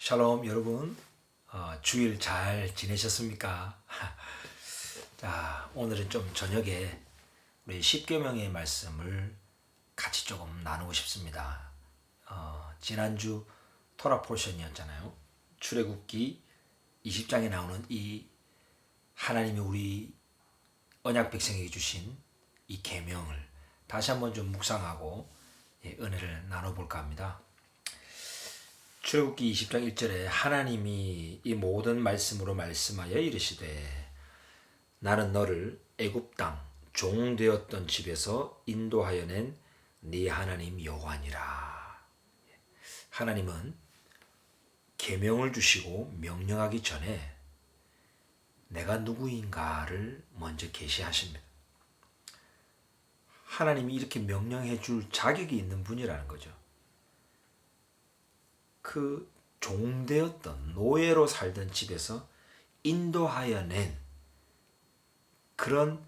샬롬 여러분, 주일 잘 지내셨습니까? 자, 오늘은 좀 저녁에 우리 십계명의 말씀을 같이 조금 나누고 싶습니다. 지난주 토라 포션이었잖아요. 출애굽기 20장에 나오는 이 하나님이 우리 언약 백성에게 주신 이 계명을 다시 한번 좀 묵상하고 은혜를 나눠볼까 합니다. 출애굽기 20장 1절에 하나님이 이 모든 말씀으로 말씀하여 이르시되 나는 너를 애굽 땅 종되었던 집에서 인도하여 낸 네 하나님 여호와니라. 하나님은 계명을 주시고 명령하기 전에 내가 누구인가를 먼저 계시하십니다. 하나님이 이렇게 명령해 줄 자격이 있는 분이라는 거죠. 그 종되었던 노예로 살던 집에서 인도하여 낸 그런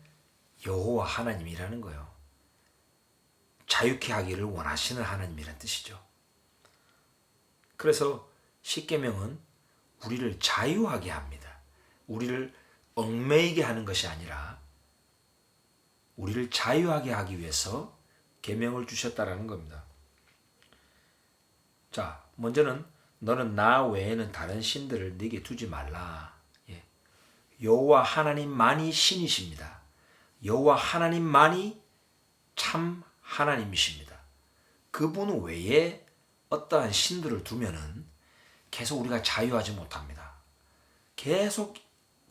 여호와 하나님이라는 거예요. 자유케 하기를 원하시는 하나님이란 뜻이죠. 그래서 십계명은 우리를 자유하게 합니다. 우리를 얽매이게 하는 것이 아니라 우리를 자유하게 하기 위해서 계명을 주셨다라는 겁니다. 자, 먼저는 너는 나 외에는 다른 신들을 네게 두지 말라. 여호와 하나님만이 신이십니다. 여호와 하나님만이 참 하나님이십니다. 그분 외에 어떠한 신들을 두면은 계속 우리가 자유하지 못합니다. 계속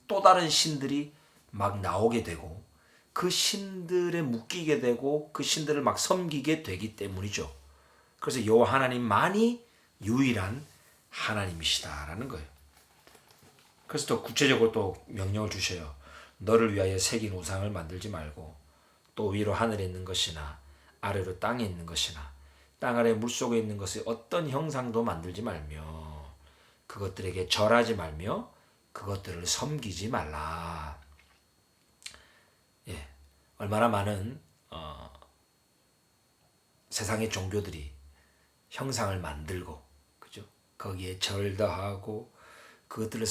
또 다른 신들이 막 나오게 되고 그 신들에 묶이게 되고 그 신들을 막 섬기게 되기 때문이죠. 그래서 여호와 하나님만이 유일한 하나님이시다라는 거예요. 그래서 또 구체적으로 또 명령을 주셔요. 너를 위하여 새긴 우상을 만들지 말고 또 위로 하늘에 있는 것이나 아래로 땅에 있는 것이나 땅 아래 물속에 있는 것의 어떤 형상도 만들지 말며 그것들에게 절하지 말며 그것들을 섬기지 말라. 얼마나 많은 세상의 종교들이 형상을 만들고 그죠? 거기에 절도 하고 그것들을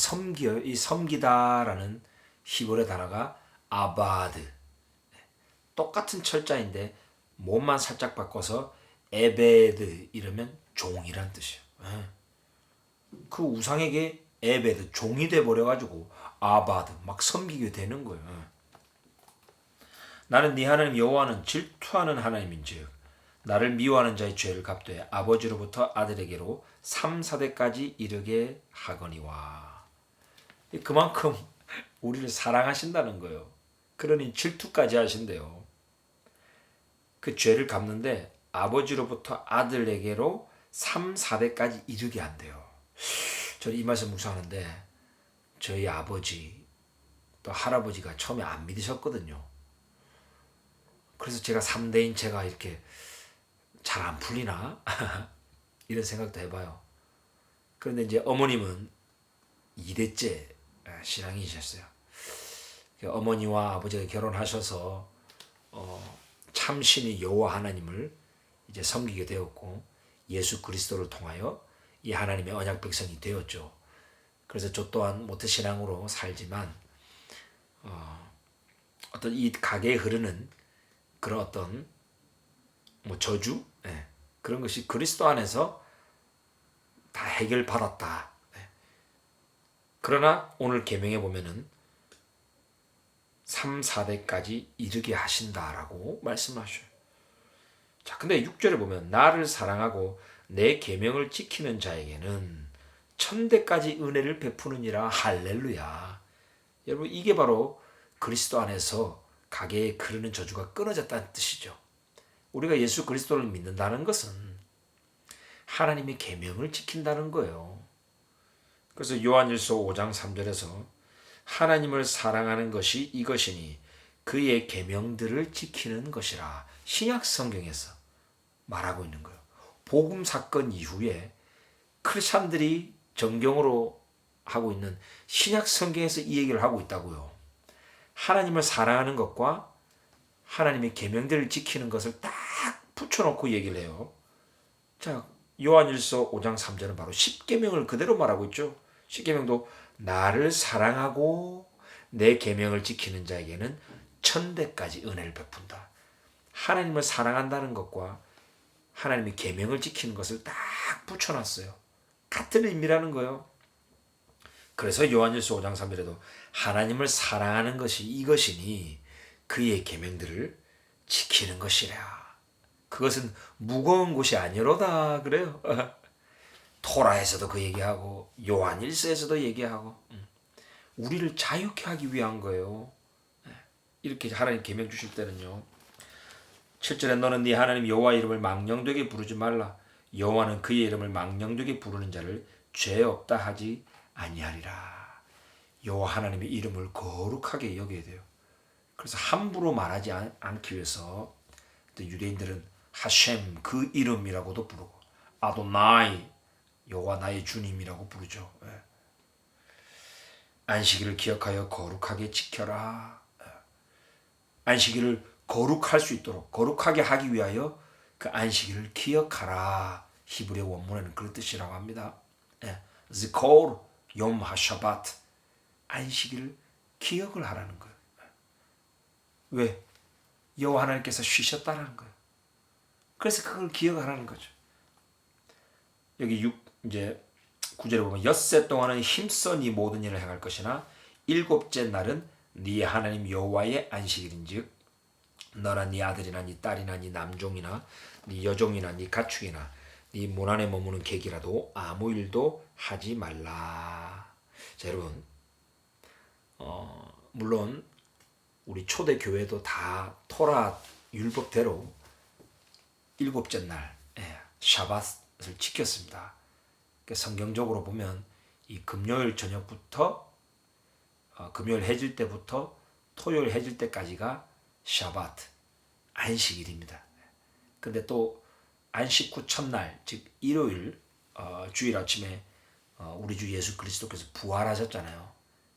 섬기다라는 히브리 단어가 아바드. 똑같은 철자인데 몸만 살짝 바꿔서 에베드 이러면 종이란 뜻이에요. 그 우상에게 에베드 종이 돼 버려 가지고 아바드 막 섬기게 되는 거예요. 나는 네 하나님 여호와는 질투하는 하나님인즉 나를 미워하는 자의 죄를 갚되 아버지로부터 아들에게로 3, 4대까지 이르게 하거니와. 그만큼 우리를 사랑하신다는 거예요. 그러니 질투까지 하신대요. 그 죄를 갚는데 아버지로부터 아들에게로 3, 4대까지 이르게 한대요. 저는 이 말씀 묵상하는데 저희 아버지 또 할아버지가 처음에 안 믿으셨거든요. 그래서 제가 3대인 제가 이렇게 잘 안 풀리나? 이런 생각도 해봐요. 그런데 이제 어머님은 2대째 신앙이셨어요. 어머니와 아버지가 결혼하셔서 참신이 여호와 하나님을 이제 섬기게 되었고 예수 그리스도를 통하여 이 하나님의 언약 백성이 되었죠. 그래서 저 또한 모태신앙으로 살지만 어떤 이 가게에 흐르는 그런 어떤 저주 그런 것이 그리스도 안에서 다 해결받았다. 그러나 오늘 계명에 보면은 3, 4대까지 이르게 하신다라고 말씀하셔요. 자, 근데 6절에 보면 나를 사랑하고 내 계명을 지키는 자에게는 1000대까지 은혜를 베푸느니라. 할렐루야. 여러분, 이게 바로 그리스도 안에서 가게에 흐르는 저주가 끊어졌다는 뜻이죠. 우리가 예수 그리스도를 믿는다는 것은 하나님의 계명을 지킨다는 거예요. 그래서 요한일서 5장 3절에서 하나님을 사랑하는 것이 이것이니 그의 계명들을 지키는 것이라. 신약 성경에서 말하고 있는 거예요. 복음 사건 이후에 크리스찬들이 정경으로 하고 있는 신약 성경에서 이 얘기를 하고 있다고요. 하나님을 사랑하는 것과 하나님의 계명들을 지키는 것을 딱 붙여놓고 얘기를 해요. 자, 요한일서 5장 3절은 바로 십계명을 그대로 말하고 있죠. 십계명도 나를 사랑하고 내 계명을 지키는 자에게는 천대까지 은혜를 베푼다. 하나님을 사랑한다는 것과 하나님의 계명을 지키는 것을 딱 붙여놨어요. 같은 의미라는 거예요. 그래서 요한일서 5장 3절에도 하나님을 사랑하는 것이 이것이니 그의 계명들을 지키는 것이라. 그것은 무거운 것이 아니로다 그래요. 토라에서도 그 얘기하고 요한일서에서도 얘기하고 우리를 자유케 하기 위한 거예요. 이렇게 하나님 계명 주실 때는요. 7절에 너는 네 하나님 여호와 이름을 망령되게 부르지 말라. 여호와는 그의 이름을 망령되게 부르는 자를 죄 없다 하지 아니하리라. 여호와 하나님의 이름을 거룩하게 여겨야 돼요. 그래서 함부로 말하지 않기 위해서 유대인들은 하셴 그 이름이라고도 부르고 아도나이 여호와 나의 주님이라고 부르죠. 안식일을 기억하여 거룩하게 지켜라. 안식일을 거룩할 수 있도록 거룩하게 하기 위하여 그 안식일을 기억하라. 히브리 원문에는 그런 뜻이라고 합니다. 지코르 욤 하샤바트 안식일을 기억을 하라는 거예요. 왜? 여호와 하나님께서 쉬셨다라는 거예요. 그래서 그걸 기억하라는 거죠. 여기 이제 9절에 보면 엿새 동안은 힘써 네 모든 일을 행할 것이나 일곱째 날은 네 하나님 여호와의 안식일인즉 너나 네 아들이나 네 딸이나 네 남종이나 네 여종이나 네 가축이나 네 문 안에 머무는 객이라도 아무 일도 하지 말라. 자 여러분 물론 우리 초대 교회도 다 토라 율법대로 일곱째 날 샤밧을 지켰습니다. 성경적으로 보면 이 금요일 저녁부터 금요일 해질 때부터 토요일 해질 때까지가 샤밧 안식일입니다. 근데 또 안식 후 첫날 즉 일요일 주일 아침에 우리 주 예수 그리스도께서 부활하셨잖아요.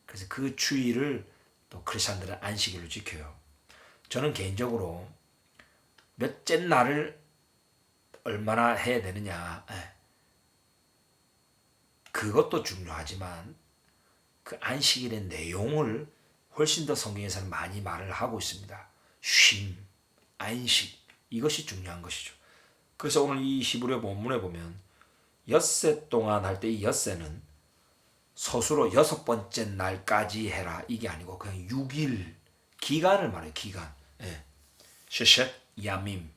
그래서 그 주일을 또 크리스천들은 안식일로 지켜요. 저는 개인적으로 몇째 날을 얼마나 해야 되느냐 그것도 중요하지만 그 안식일의 내용을 훨씬 더 성경에서는 많이 말을 하고 있습니다. 쉼, 안식 이것이 중요한 것이죠. 그래서 오늘 이 히브리 본문에 보면 엿새 동안 할 때 이 엿새는 서술로 6번째 날까지 해라 이게 아니고 그냥 6일 기간을 말해요. 기간. 셰셋 야밈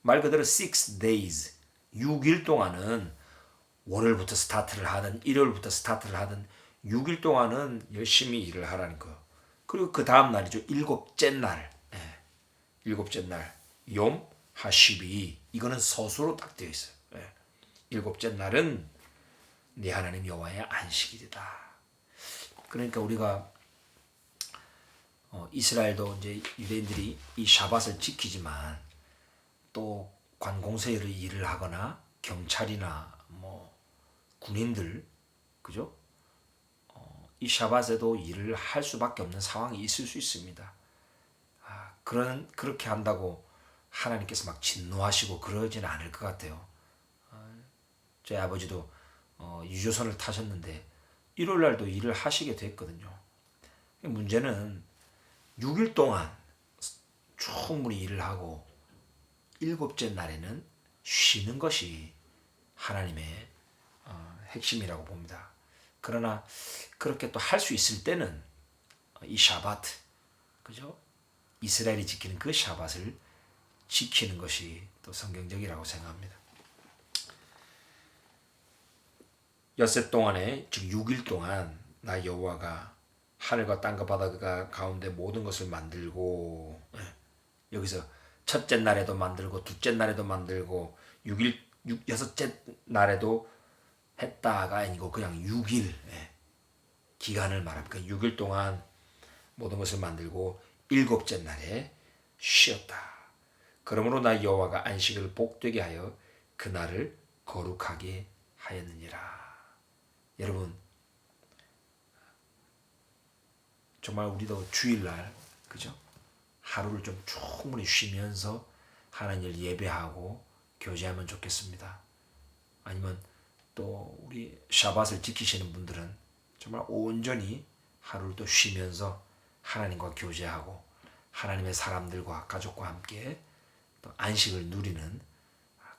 말 그대로 6 days 6일 동안은 월요일부터 스타트를 하든 일요일부터 스타트를 하든 6일 동안은 열심히 일을 하라는 거. 그리고 그 다음 날이죠. 일곱째 날. 일곱째 날. 욤 하시비 이거는 서술로 딱 되어 있어요. 일곱째 날은 네 하나님 여호와의 안식일이다. 그러니까 우리가 이스라엘도 이제 유대인들이 이 샤밧을 지키지만 또 관공서를 일을 하거나 경찰이나 뭐 군인들 그죠? 이 샤밧에도 일을 할 수밖에 없는 상황이 있을 수 있습니다. 그렇게 한다고 하나님께서 막 진노하시고 그러지는 않을 것 같아요. 저희 아버지도 유조선을 타셨는데 일요일 날도 일을 하시게 됐거든요. 문제는 6일 동안 충분히 일을 하고 일곱째 날에는 쉬는 것이 하나님의 핵심이라고 봅니다. 그러나 그렇게 또 할 수 있을 때는 이 샤밧, 그죠? 이스라엘이 지키는 그 샤밧을 지키는 것이 또 성경적이라고 생각합니다. 엿새 동안에 즉 6일 동안 나 여호와가 하늘과 땅과 바다 가운데 모든 것을 만들고 여기서 첫째 날에도 만들고 둘째 날에도 만들고 여섯째 날에도 했다가 아니고 그냥 6일 기간을 말합니다. 6일 동안 모든 것을 만들고 일곱째 날에 쉬었다. 그러므로 나 여호와가 안식을 복되게 하여 그 날을 거룩하게 하였느니라. 여러분 정말 우리도 주일날 그죠? 하루를 좀 충분히 쉬면서 하나님을 예배하고 교제하면 좋겠습니다. 아니면 또 우리 샤밧을 지키시는 분들은 정말 온전히 하루를 또 쉬면서 하나님과 교제하고 하나님의 사람들과 가족과 함께 또 안식을 누리는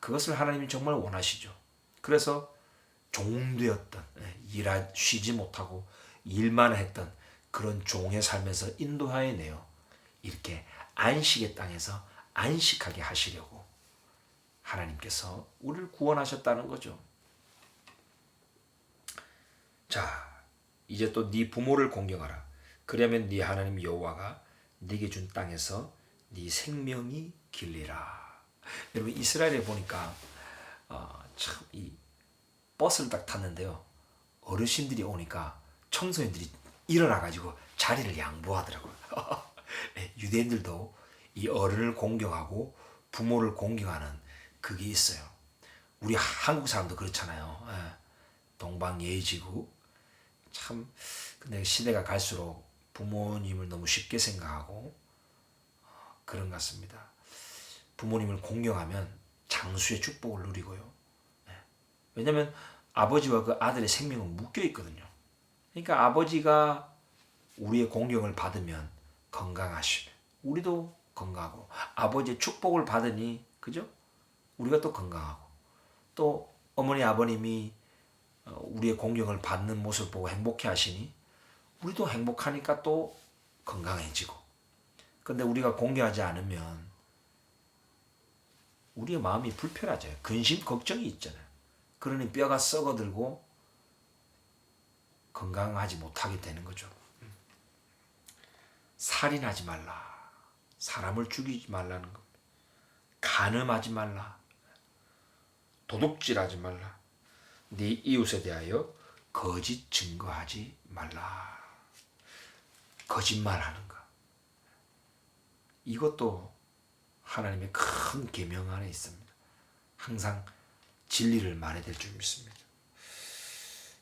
그것을 하나님이 정말 원하시죠. 그래서 종되었던 쉬지 못하고 일만 했던 그런 종의 삶에서 인도하여내요. 이렇게 안식의 땅에서 안식하게 하시려고 하나님께서 우리를 구원하셨다는 거죠. 자, 이제 또 네 부모를 공경하라. 그러면 네 하나님 여호와가 네게 준 땅에서 네 생명이 길리라. 여러분 이스라엘에 보니까 참 이 버스를 딱 탔는데요. 어르신들이 오니까 청소년들이 일어나 가지고 자리를 양보하더라고요. 유대인들도 이 어른을 공경하고 부모를 공경하는 그게 있어요. 우리 한국 사람도 그렇잖아요. 동방예의지구 참 근데 시대가 갈수록 부모님을 너무 쉽게 생각하고 그런 것 같습니다. 부모님을 공경하면 장수의 축복을 누리고요. 왜냐하면 아버지와 그 아들의 생명은 묶여 있거든요. 그러니까 아버지가 우리의 공경을 받으면 건강하시면 우리도 건강하고 아버지의 축복을 받으니 그죠? 우리가 또 건강하고 또 어머니 아버님이 우리의 공경을 받는 모습을 보고 행복해 하시니 우리도 행복하니까 또 건강해지고 근데 우리가 공경하지 않으면 우리의 마음이 불편하죠. 근심 걱정이 있잖아요. 그러니 뼈가 썩어들고 건강하지 못하게 되는 거죠. 살인하지 말라. 사람을 죽이지 말라는 겁니다. 간음하지 말라. 도둑질하지 말라. 네 이웃에 대하여 거짓 증거하지 말라. 거짓말하는 것. 이것도 하나님의 큰 계명 안에 있습니다. 항상 진리를 말해야 될 줄 믿습니다.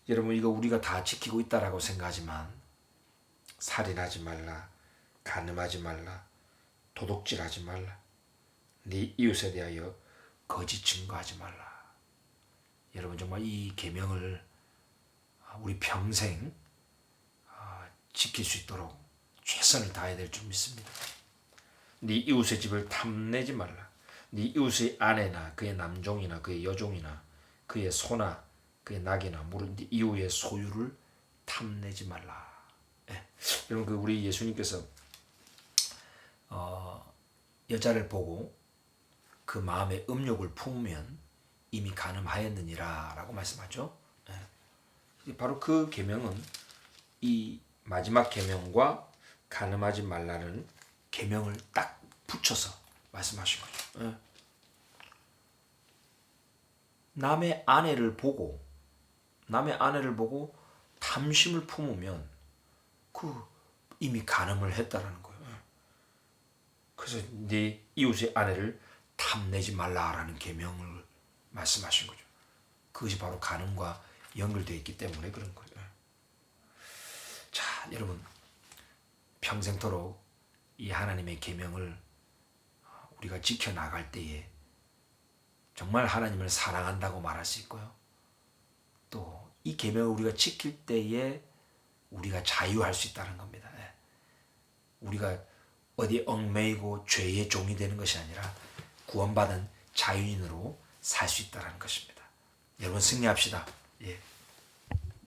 여러분 이거 우리가 다 지키고 있다라고 생각하지만 살인하지 말라, 간음하지 말라, 도둑질하지 말라, 네 이웃에 대하여 거짓 증거하지 말라. 여러분 정말 이 계명을 우리 평생 지킬 수 있도록 최선을 다해야 될 줄 믿습니다. 네 이웃의 집을 탐내지 말라. 네 이웃의 아내나 그의 남종이나 그의 여종이나 그의 소나 그의 낙이나 물은 네 이웃의 소유를 탐내지 말라. 여러분 그 우리 예수님께서 여자를 보고 그 마음에 음욕을 품으면 이미 간음하였느니라라고 말씀하죠. 바로 그 계명은 이 마지막 계명과 간음하지 말라는 계명을 딱 붙여서 말씀하신 거죠. 남의 아내를 보고 탐심을 품으면 그 이미 간음을 했다라는 거예요. 그래서 네 이웃의 아내를 탐내지 말라라는 계명을 말씀하신 거죠. 그것이 바로 간음과 연결되어 있기 때문에 그런 거예요. 자, 여러분 평생토록 이 하나님의 계명을 우리가 지켜나갈 때에 정말 하나님을 사랑한다고 말할 수 있고요. 또 이 계명을 우리가 지킬 때에 우리가 자유할 수 있다는 겁니다. 우리가 어디 얽매이고 죄의 종이 되는 것이 아니라 구원받은 자유인으로 살 수 있다는 것입니다. 여러분 승리합시다. 예.